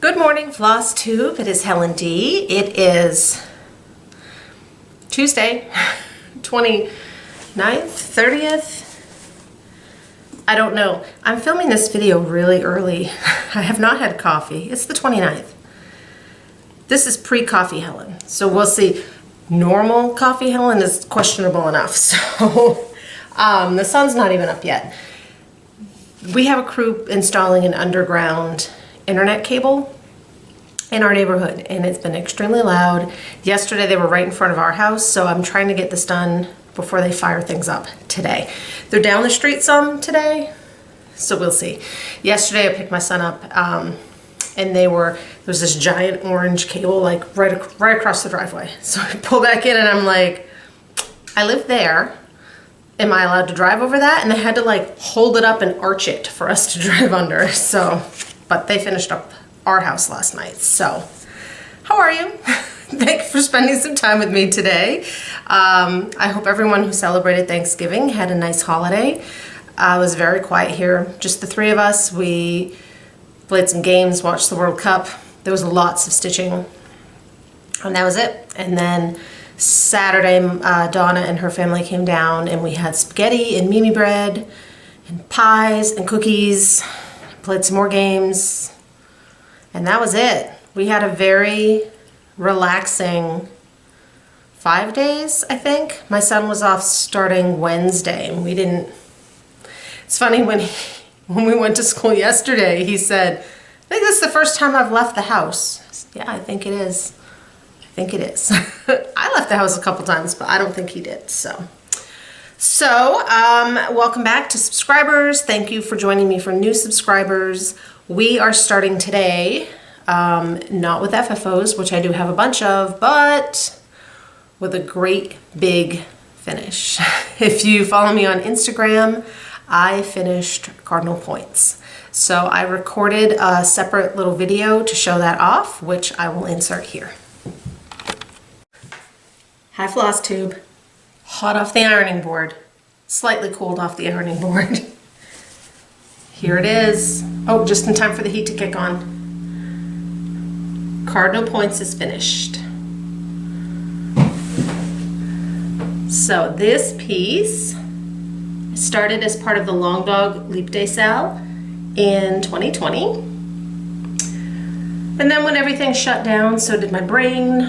Good morning, Flosstube. It is Helen D. It is Tuesday, 29th, 30th. I don't know. I'm filming this video really early. I have not had coffee. It's the 29th. This is pre-coffee Helen, so we'll see. Normal coffee Helen is questionable enough, so the sun's not even up yet. We have a crew installing an underground internet cable in our neighborhood, and it's been extremely loud. Yesterday they were right in front of our house, so I'm trying to get this done before they fire things up today. They're down the street some today, so we'll see. Yesterday I picked my son up, and there was this giant orange cable like right across the driveway. So I pull back in and I'm like, I live there. Am I allowed to drive over that? And they had to like hold it up and arch it for us to drive under. So, but they finished up our house last night. So, how are you? Thank you for spending some time with me today. I hope everyone who celebrated Thanksgiving had a nice holiday. It was very quiet here, just the three of us. We played some games, watched the World Cup. There was lots of stitching, and that was it. And then Saturday, Donna and her family came down, and we had spaghetti and Mimi bread and pies and cookies, played some more games, and that was it. We had a very relaxing 5 days, I think. My son was off starting Wednesday, and we didn't... It's funny, when we went to school yesterday, he said, I think this is the first time I've left the house. I said, yeah, I think it is. I think it is. I left the house a couple times, but I don't think he did. So, welcome back to subscribers. Thank you for joining me for new subscribers. We are starting today, not with FFOs, which I do have a bunch of, but with a great big finish. If you follow me on Instagram, I finished Cardinal points. So I recorded a separate little video to show that off, which I will insert here. Hi Flosstube. Hot off the ironing board. Slightly cooled off the ironing board. Here it is. Oh, just in time for the heat to kick on. Cardinal points is finished. So this piece started as part of the Long Dog Leap Day sale in 2020. And then when everything shut down, so did my brain.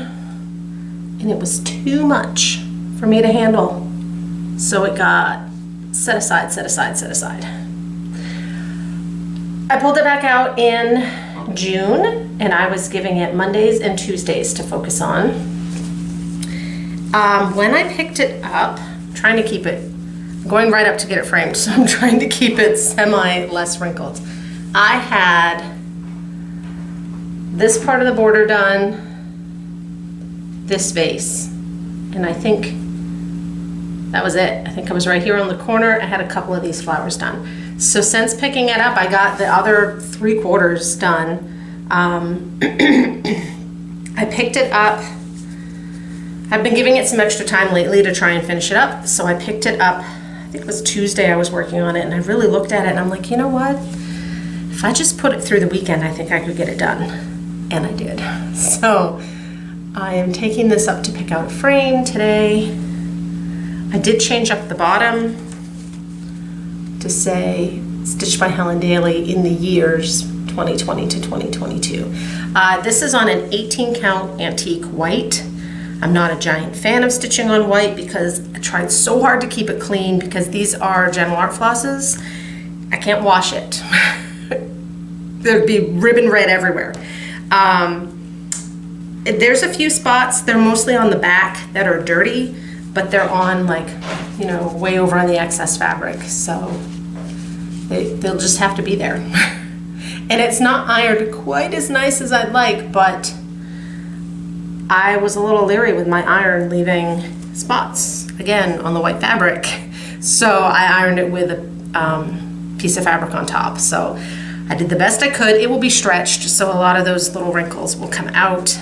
And it was too much for me to handle. So it got set aside, set aside, set aside. I pulled it back out in June, and I was giving it Mondays and Tuesdays to focus on. When I picked it up, I'm trying to keep it, I'm going right up to get it framed, so I'm trying to keep it semi less wrinkled. I had this part of the border done, this vase, and I think that was it. I think I was right here on the corner. I had a couple of these flowers done. So since picking it up, I got the other 3/4 done. I picked it up. I've been giving it some extra time lately to try and finish it up. So I picked it up, I think it was Tuesday I was working on it, and I really looked at it and I'm like, you know what? If I just put it through the weekend, I think I could get it done. And I did. So I am taking this up to pick out a frame today. I did change up the bottom to say stitched by Helen Daly in the years 2020 to 2022. This is on an 18 count antique white. I'm not a giant fan of stitching on white because I tried so hard to keep it clean because these are Gentle Art flosses. I can't wash it. There'd be ribbon red everywhere. There's a few spots, they're mostly on the back that are dirty, but they're on like, you know, way over on the excess fabric. So they'll just have to be there. And it's not ironed quite as nice as I'd like, but I was a little leery with my iron leaving spots, again, on the white fabric. So I ironed it with a piece of fabric on top. So I did the best I could. It will be stretched, so a lot of those little wrinkles will come out.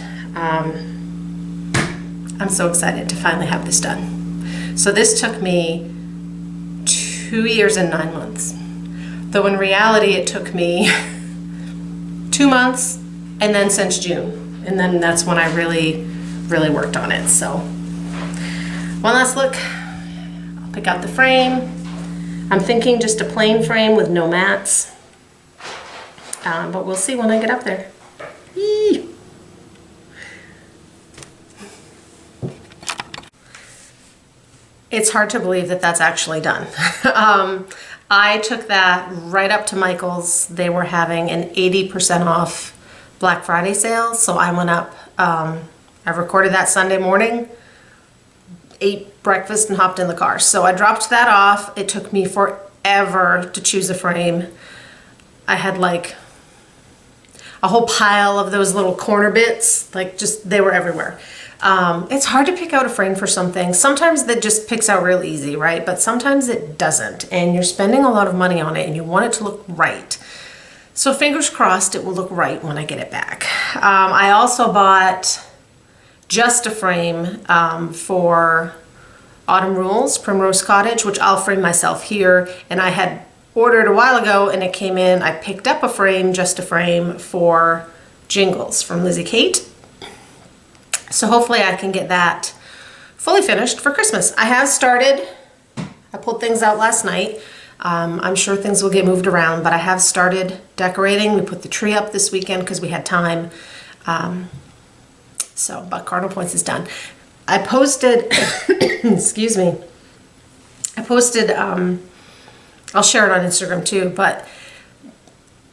I'm so excited to finally have this done. So this took me 2 years and 9 months. Though in reality it took me 2 months and then since June. And then that's when I really worked on it. So one last look. I'll pick out the frame. I'm thinking just a plain frame with no mats. But we'll see when I get up there. Eee. It's hard to believe that that's actually done. I took that right up to Michael's. They were having an 80% off Black Friday sale. So I went up, I recorded that Sunday morning, ate breakfast and hopped in the car. So I dropped that off. It took me forever to choose a frame. I had like a whole pile of those little corner bits, like just, they were everywhere. It's hard to pick out a frame for something. Sometimes that just picks out real easy, right? But sometimes it doesn't, and you're spending a lot of money on it and you want it to look right. So fingers crossed it will look right when I get it back. I also bought just a frame for Autumn Rules, Primrose Cottage, which I'll frame myself here, and I had ordered a while ago and it came in. I picked up a frame, just a frame for Jingles from Lizzie Kate. So hopefully I can get that fully finished for Christmas. I have started, I pulled things out last night. I'm sure things will get moved around, but I have started decorating. We put the tree up this weekend because we had time. But Cardinal Points is done. I posted, excuse me, I posted, I'll share it on Instagram too, but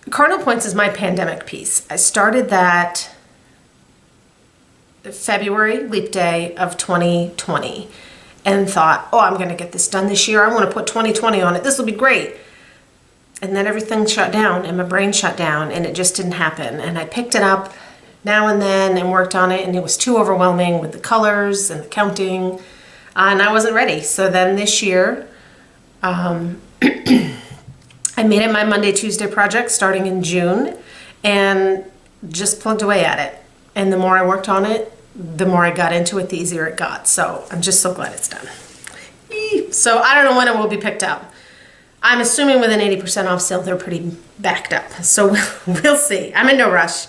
Cardinal Points is my pandemic piece. I started that February, leap day of 2020, and thought, oh, I'm gonna get this done this year. I wanna put 2020 on it. This will be great. And then everything shut down and my brain shut down and it just didn't happen. And I picked it up now and then and worked on it, and it was too overwhelming with the colors and the counting, and I wasn't ready. So then this year, I made it my Monday, Tuesday project starting in June and just plugged away at it. And the more I worked on it, the more I got into it, the easier it got. So I'm just so glad it's done. So I don't know when it will be picked up. I'm assuming with an 80% off sale, they're pretty backed up. So we'll see. I'm in no rush.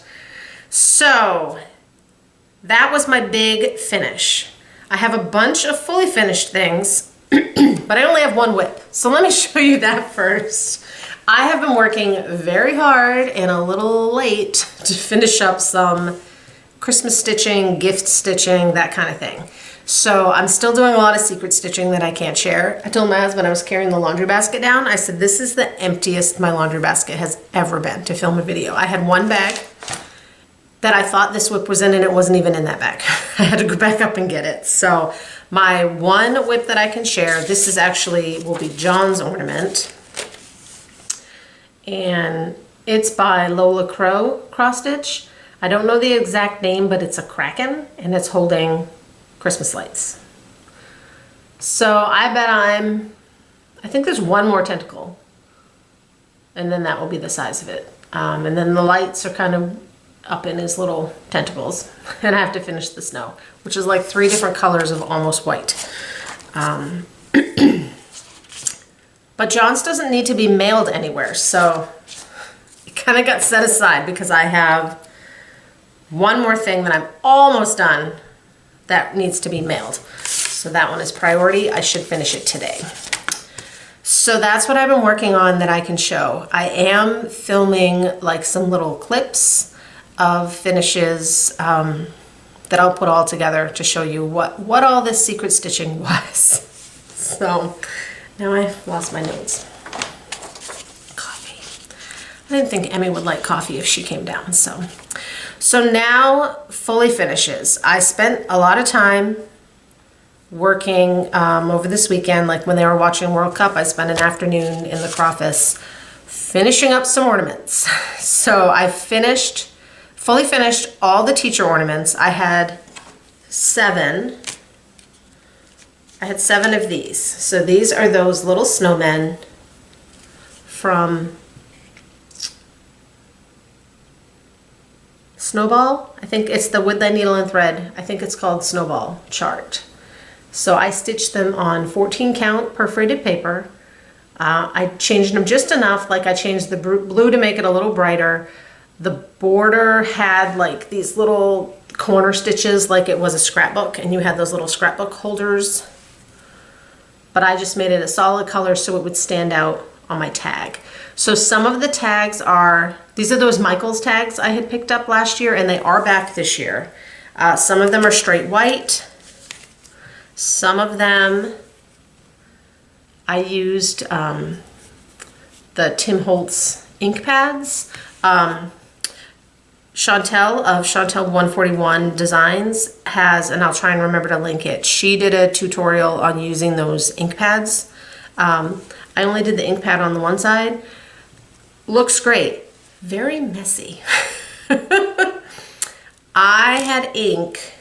So that was my big finish. I have a bunch of fully finished things, but I only have one whip. So let me show you that first. I have been working very hard and a little late to finish up some Christmas stitching, gift stitching, that kind of thing. So I'm still doing a lot of secret stitching that I can't share. I told my husband I was carrying the laundry basket down. I said, this is the emptiest my laundry basket has ever been to film a video. I had one bag that I thought this whip was in and it wasn't even in that bag. I had to go back up and get it. So my one whip that I can share, this is actually, will be John's ornament. And it's by Lola Crow Cross Stitch. I don't know the exact name, but it's a kraken and it's holding Christmas lights. So I bet I think there's one more tentacle and then that will be the size of it. And then the lights are kind of up in his little tentacles, and I have to finish the snow, which is like 3 different colors of almost white. But John's doesn't need to be mailed anywhere, so it kind of got set aside because I have one more thing that I'm almost done that needs to be mailed. So that one is priority. I should finish it today. So that's what I've been working on that I can show. I am filming like some little clips of finishes that I'll put all together to show you what all this secret stitching was. So now I've lost my notes. Coffee. I didn't think Emmy would like coffee if she came down. So now fully finishes. I spent a lot of time working over this weekend, like when they were watching World Cup, I spent an afternoon in the Crawfus finishing up some ornaments. So I fully finished all the teacher ornaments. I had 7. I had 7 of these. So these are those little snowmen from Snowball. I think it's the Woodland Needle and Thread. I think it's called Snowball chart. So I stitched them on 14 count perforated paper. I changed them just enough, like I changed the blue to make it a little brighter. The border had like these little corner stitches like it was a scrapbook, and you had those little scrapbook holders. But I just made it a solid color so it would stand out on my tag. So some of the tags are, these are those Michaels tags I had picked up last year, and they are back this year. Some of them are straight white. Some of them I used the Tim Holtz ink pads. Chantel of Chantel 141 Designs has, and I'll try and remember to link it, she did a tutorial on using those ink pads. I only did the ink pad on the one side. Looks great. Very messy. I had ink.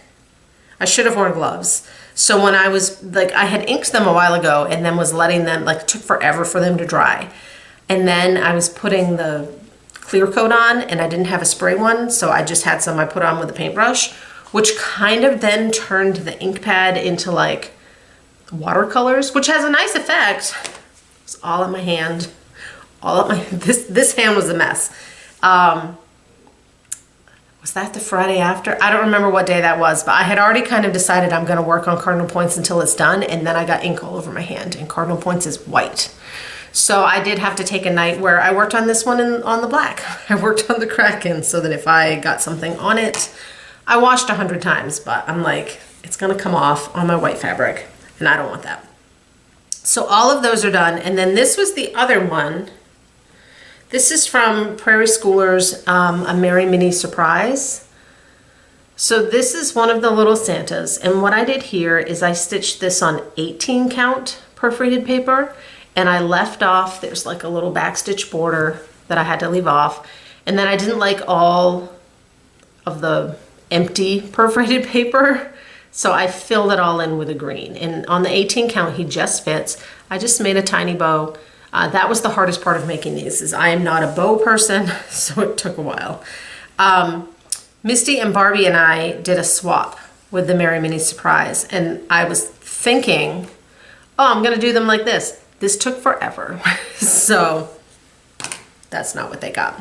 I should have worn gloves. So when I was, like, I had inked them a while ago and then was letting them, like, it took forever for them to dry. And then I was putting the clear coat on, and I didn't have a spray one, so I just had some I put on with a paintbrush, which kind of then turned the ink pad into like watercolors, which has a nice effect. It's all on my hand, all up my, this hand was a mess. Was that the Friday after? I don't remember what day that was, but I had already kind of decided I'm gonna work on Cardinal Points until it's done, and then I got ink all over my hand, and Cardinal Points is white. So I did have to take a night where I worked on this one on the black. I worked on the Kraken so that if I got something on it, I washed 100 times, but I'm like, it's gonna come off on my white fabric, and I don't want that. So all of those are done, and then this was the other one. This is from Prairie Schoolers, a Merry Mini Surprise. So this is one of the little Santas, and what I did here is I stitched this on 18 count perforated paper, and I left off, there's like a little backstitch border that I had to leave off, and then I didn't like all of the empty perforated paper, so I filled it all in with a green. And on the 18 count, he just fits. I just made a tiny bow. That was the hardest part of making these, is I am not a bow person, so it took a while. Misty and Barbie and I did a swap with the Merry Mini Surprise, and I was thinking, oh, I'm gonna do them like this. This took forever, so that's not what they got.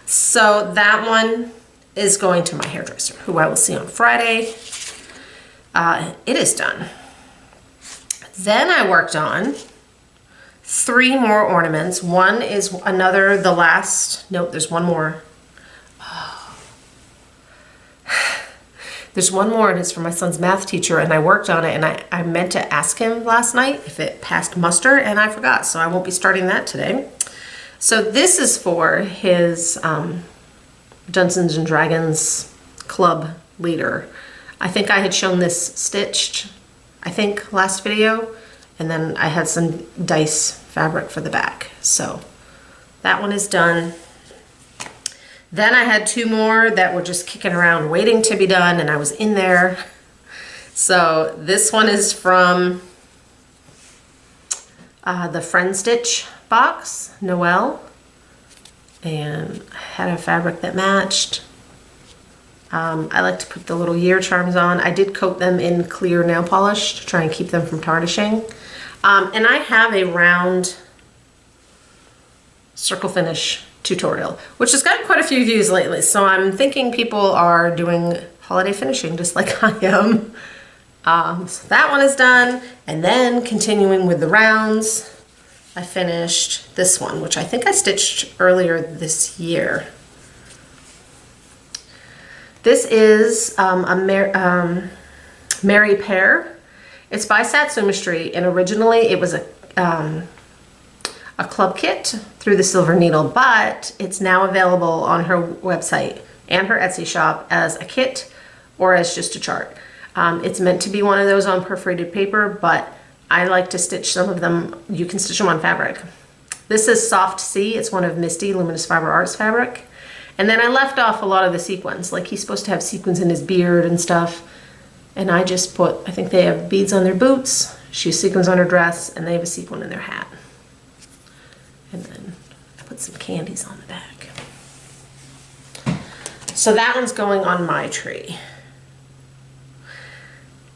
So that one is going to my hairdresser, who I will see on Friday. It is done. Then I worked on 3 more ornaments. One is another, the last, nope, there's one more. There's one more, and it's for my son's math teacher, and I worked on it, and I meant to ask him last night if it passed muster, and I forgot, so I won't be starting that today. So this is for his Dungeons and Dragons club leader. I think I had shown this stitched, I think, last video, and then I had some dice fabric for the back. So that one is done. Then I had 2 more that were just kicking around waiting to be done, and I was in there. So this one is from the Friend Stitch box, Noelle, and I had a fabric that matched. I like to put the little year charms on. I did coat them in clear nail polish to try and keep them from tarnishing. And I have a round circle finish tutorial, which has gotten quite a few views lately. So I'm thinking people are doing holiday finishing just like I am. So that one is done. And then continuing with the rounds, I finished this one, which I think I stitched earlier this year. This is a Merry Pear. It's by Satsuma Street, and originally it was a club kit through the Silver Needle, but it's now available on her website and her Etsy shop as a kit or as just a chart. It's meant to be one of those on perforated paper, but I like to stitch some of them. You can stitch them on fabric. This is Soft Sea. It's one of Misty Luminous Fiber Arts fabric. And then I left off a lot of the sequins. Like, he's supposed to have sequins in his beard and stuff. And I just put, I think they have beads on their boots, she has sequins on her dress, and they have a sequin in their hat. And then I put some candies on the back. So that one's going on my tree.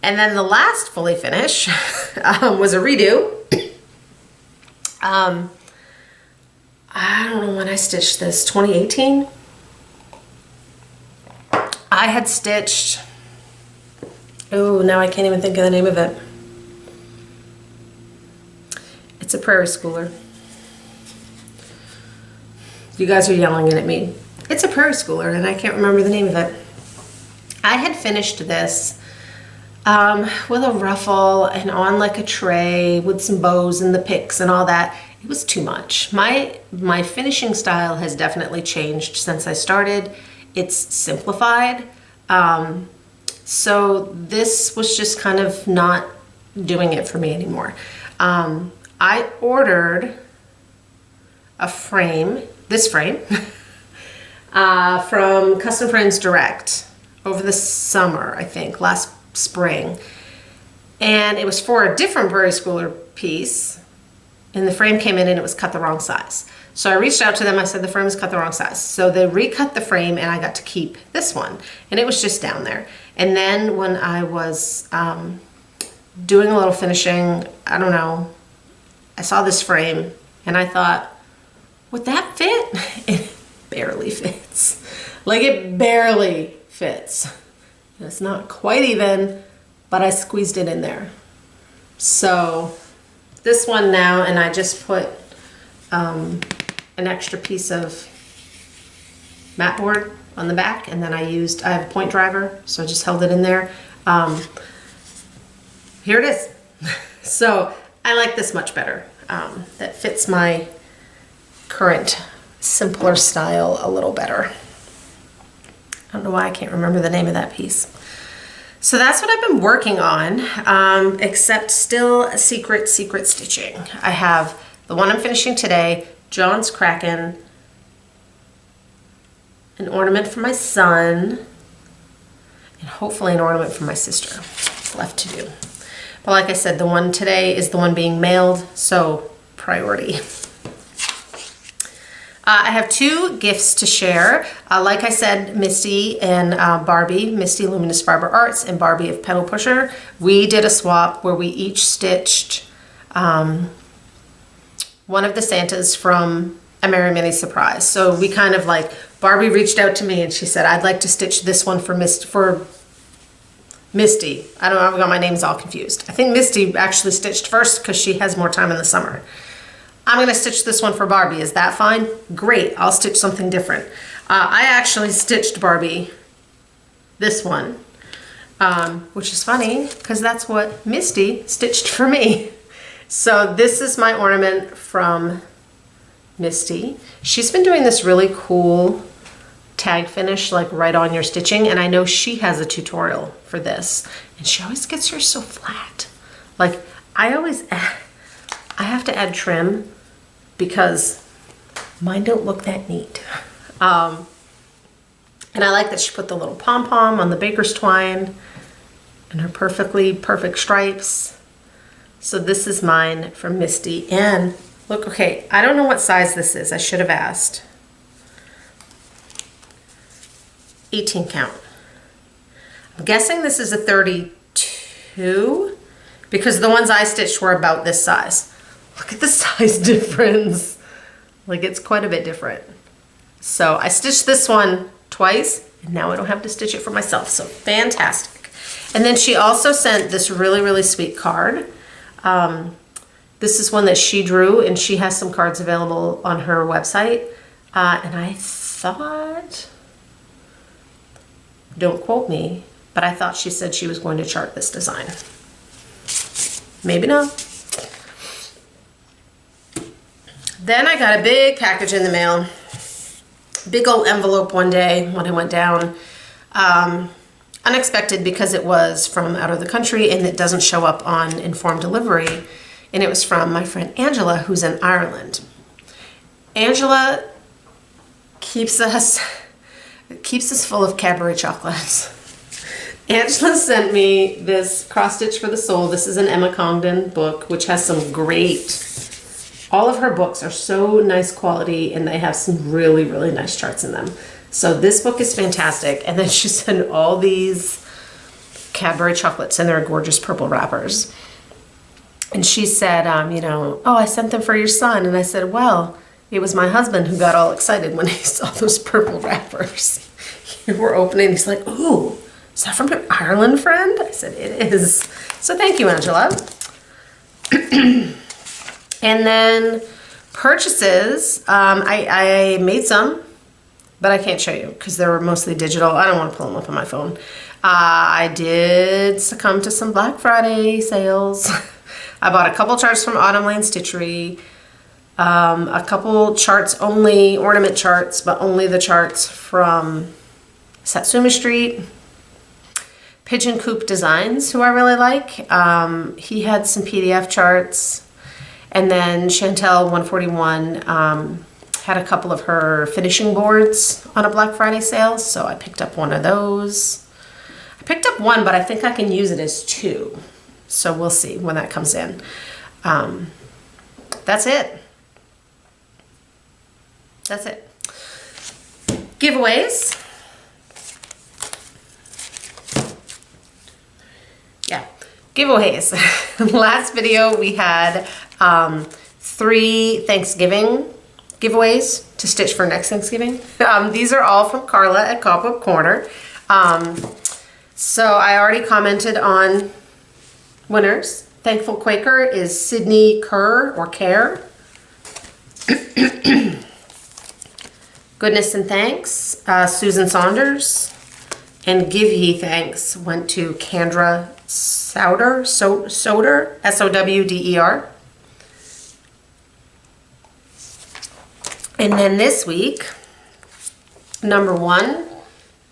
And then the last fully finish was a redo. I don't know when I stitched this, 2018? I had stitched, oh, now I can't even think of the name of it. It's a prairie schooler. You guys are yelling at me. It's a prairie schooler and I can't remember the name of it. I had finished this with a ruffle and on like a tray with some bows and the picks and all that. It was too much. My finishing style has definitely changed since I started. It's simplified. So this was just kind of not doing it for me anymore. I ordered a frame, this frame, from Custom Frames Direct over the summer, I think, last spring. And it was for a different prairie schooler piece. And the frame came in and it was cut the wrong size. So I reached out to them, I said the frame is cut the wrong size. So they recut the frame and I got to keep this one. And it was just down there. And then when I was doing a little finishing, I don't know, I saw this frame and I thought, would that fit? It barely fits. Like it barely fits. It's not quite even, but I squeezed it in there. So this one now, and I just put an extra piece of mat board on the back, and then I have a point driver, so I just held it in there. Here it is. So I like this much better. That fits my current simpler style a little better. I don't know why I can't remember the name of that piece. So that's what I've been working on, except still secret stitching. I have the one I'm finishing today, John's Kraken, an ornament for my son, and hopefully an ornament for my sister. Left to do. But like I said, the one today is the one being mailed, so priority. I have two gifts to share. Like I said, Misty and Barbie, Misty Luminous Fiber Arts and Barbie of Pedal Pusher, we did a swap where we each stitched one of the Santas from A Merry Mini Surprise. So we kind of like, Barbie reached out to me and she said, I'd like to stitch this one for Misty. I don't know, I've got my names all confused. I think Misty actually stitched first because she has more time in the summer. I'm gonna stitch this one for Barbie. Is that fine? Great, I'll stitch something different. I actually stitched Barbie this one, which is funny because that's what Misty stitched for me. So this is my ornament from Misty. She's been doing this really cool tag finish, like right on your stitching, and I know she has a tutorial for this, and she always gets hers so flat. Like I have to add trim because mine don't look that neat. And I like that she put the little pom-pom on the baker's twine and her perfect stripes. So this is mine from Misty. And look, okay, I don't know what size this is. I should have asked. 18 count. I'm guessing this is a 32 because the ones I stitched were about this size. Look at the size difference. Like it's quite a bit different. So I stitched this one twice and now I don't have to stitch it for myself. So fantastic. And then she also sent this really sweet card. This is one that she drew and she has some cards available on her website. And I thought, don't quote me, but I thought she said she was going to chart this design. Maybe not. Then I got a big package in the mail. Big old envelope one day when I went down. Unexpected because it was from out of the country and it doesn't show up on informed delivery. And it was from my friend Angela, who's in Ireland. Angela keeps us full of Cadbury chocolates. Angela sent me this Cross Stitch for the Soul. This is an Emma Congdon book, which has some great, all of her books are so nice quality and they have some really nice charts in them. So this book is fantastic. And then she sent all these Cadbury chocolates in their gorgeous purple wrappers. And she said, you know, oh, I sent them for your son. And I said, well, it was my husband who got all excited when he saw those purple wrappers. were opening. He's like, ooh, is that from your Ireland friend? I said, it is. So thank you, Angela. And then purchases, I made some, but I can't show you because they were mostly digital. I don't want to pull them up on my phone. I did succumb to some Black Friday sales. I bought a couple charts from Autumn Lane Stitchery, a couple charts only, ornament charts, but only the charts from Satsuma Street. Pigeon Coop Designs, who I really like. He had some PDF charts. And then Chantel 141 had a couple of her finishing boards on a Black Friday sale, so I picked up one of those. I picked up one, but I think I can use it as two. So we'll see when that comes in. That's it. That's it. Giveaways. Yeah, giveaways. Last video we had 3 Thanksgiving giveaways to stitch for next Thanksgiving. These are all from Carla at Cobweb Corner. So I already commented on winners. Thankful Quaker is Sydney Kerr or Care. Goodness and Thanks, Susan Saunders. And Give Ye Thanks went to Kendra Souder, S-O-W-D-E-R. And then this week, number 1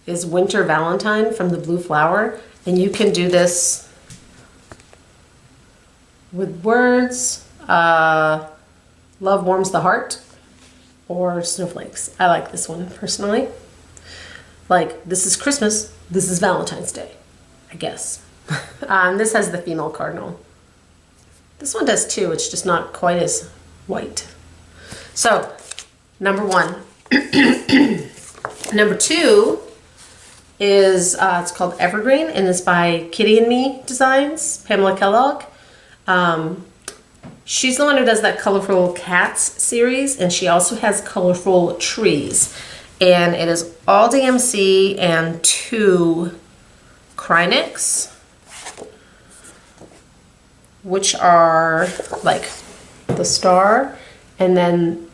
is Winter Valentine from the Blue Flower. And you can do this with words, Love Warms the Heart, or Snowflakes. I like this one personally. Like, this is Christmas, this is Valentine's Day, I guess. This has the female cardinal. This one does too, it's just not quite as white. So, number 1. Number 2 is, it's called Evergreen, and it's by Kitty and Me Designs, Pamela Kellogg. She's the one who does that Colorful Cats series, and she also has Colorful Trees. And it is all DMC and 2 Krynics, which are like the star, and then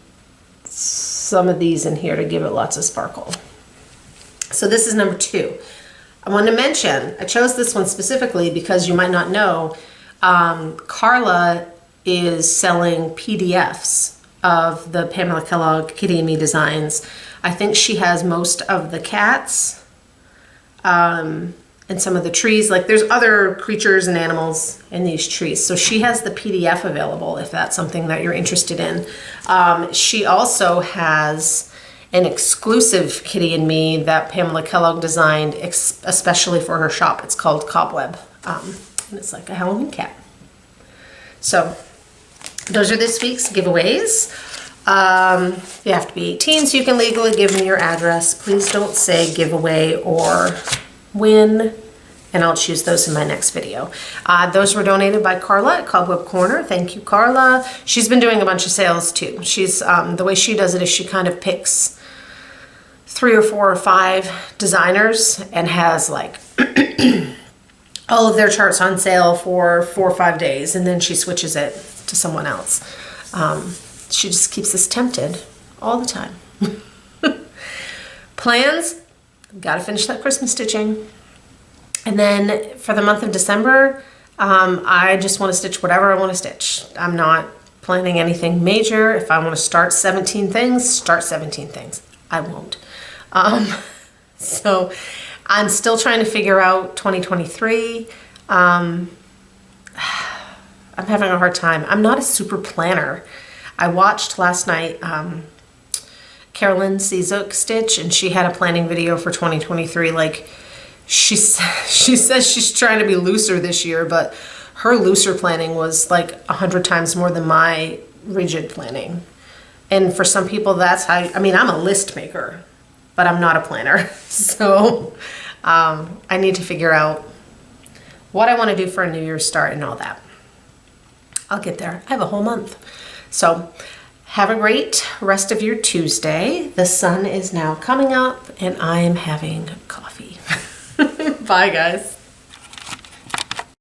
some of these in here to give it lots of sparkle. So this is number 2. I want to mention, I chose this one specifically because you might not know, Carla is selling PDFs of the Pamela Kellogg Kitty and Me Designs. I think she has most of the cats and some of the trees. Like, there's other creatures and animals in these trees. So she has the PDF available if that's something that you're interested in. She also has an exclusive Kitty and Me that Pamela Kellogg designed especially for her shop. It's called Cobweb. And it's like a Halloween cat. So those are this week's giveaways. You have to be 18 so you can legally give me your address. Please don't say giveaway or win, and I'll choose those in my next video. Those were donated by Carla at Cobweb Corner. Thank you, Carla. She's been doing a bunch of sales too. She's the way she does it is she kind of picks 3 or 4 or 5 designers and has like all of their charts on sale for 4 or 5 days, and then she switches it to someone else. She just keeps us tempted all the time. Plans, gotta finish that Christmas stitching. And then for the month of December, I just want to stitch whatever I want to stitch. I'm not planning anything major. If I want to start 17 things, start 17 things. I won't. So I'm still trying to figure out 2023. I'm having a hard time. I'm not a super planner. I watched last night Carolyn Czuk stitch, and she had a planning video for 2023. Like, she says she's trying to be looser this year, but her looser planning was like 100 times more than my rigid planning. And for some people, that's how, I mean, I'm a list maker, but I'm not a planner. So I need to figure out what I want to do for a New Year's start and all that. I'll get there. I have a whole month. So Have a great rest of your Tuesday. The sun is now coming up and I am having coffee. Bye, guys.